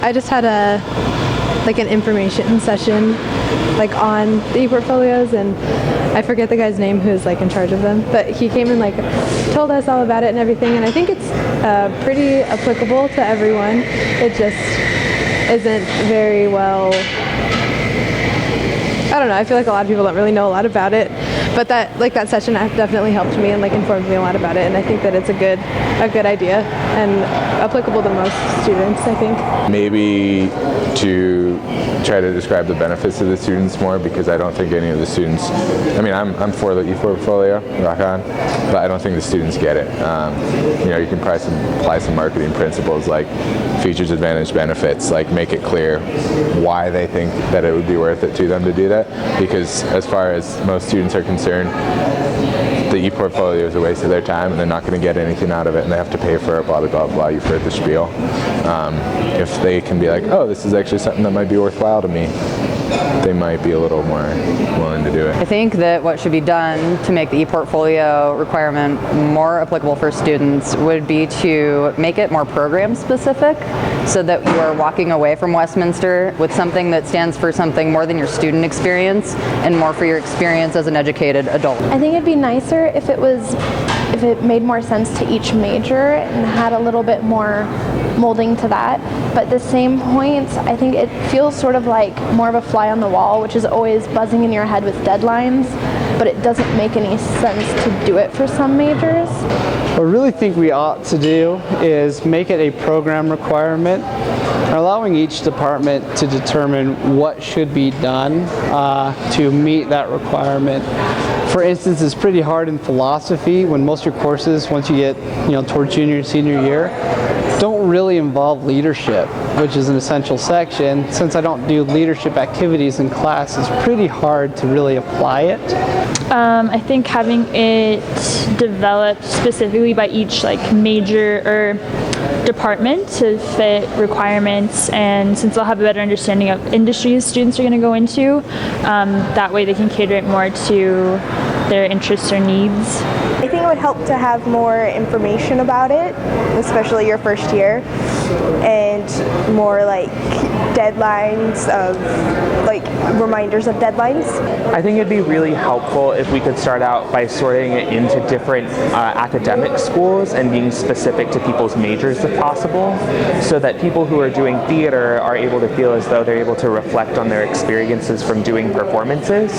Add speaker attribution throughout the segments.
Speaker 1: I just had an information session on the e-portfolios, and I forget the guy's name who's in charge of them, but he came and told us all about it and everything, and I think it's pretty applicable to everyone. It just isn't very well, I don't know, I feel like a lot of people don't really know a lot about it, but that session definitely helped me and informed me a lot about it, and I think that it's a good idea and applicable to most students, I think.
Speaker 2: Maybe to try to describe the benefits to the students more, because I don't think any of the students, I'm for the e-portfolio, rock on, but I don't think the students get it. You can probably apply some marketing principles like features, advantage, benefits, make it clear why they think that it would be worth it to them to do that, because as far as most students are concerned, the e-portfolio is a waste of their time and they're not going to get anything out of it and they have to pay for it, blah, blah, blah, blah. You've heard the spiel. If they can be oh, this is actually something that might be worthwhile to me, they might be a little more willing to do it.
Speaker 3: I think that what should be done to make the e-portfolio requirement more applicable for students would be to make it more program specific, so that you are walking away from Westminster with something that stands for something more than your student experience and more for your experience as an educated adult.
Speaker 4: I think it'd be nicer if it made more sense to each major and had a little bit more molding to that. But at the same point, I think it feels sort of like more of a fly on the wall, which is always buzzing in your head with deadlines, but it doesn't make any sense to do it for some majors.
Speaker 5: What I really think we ought to do is make it a program requirement, allowing each department to determine what should be done to meet that requirement. For instance, it's pretty hard in philosophy when most of your courses, once you get towards junior and senior year, don't really involve leadership, which is an essential section. Since I don't do leadership activities in class, it's pretty hard to really apply it.
Speaker 6: I think having it developed specifically by each major or department to fit requirements, and since they'll have a better understanding of industries students are going to go into, that way they can cater it more to their interests or needs.
Speaker 7: I think it would help to have more information about it, especially your first year, and more deadlines of reminders of deadlines.
Speaker 8: I think it'd be really helpful if we could start out by sorting it into different academic schools and being specific to people's majors if possible, so that people who are doing theater are able to feel as though they're able to reflect on their experiences from doing performances,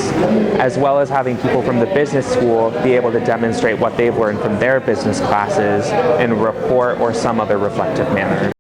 Speaker 8: as well as having people from the business school be able to demonstrate what they've learned from their business classes in a report or some other reflective manner.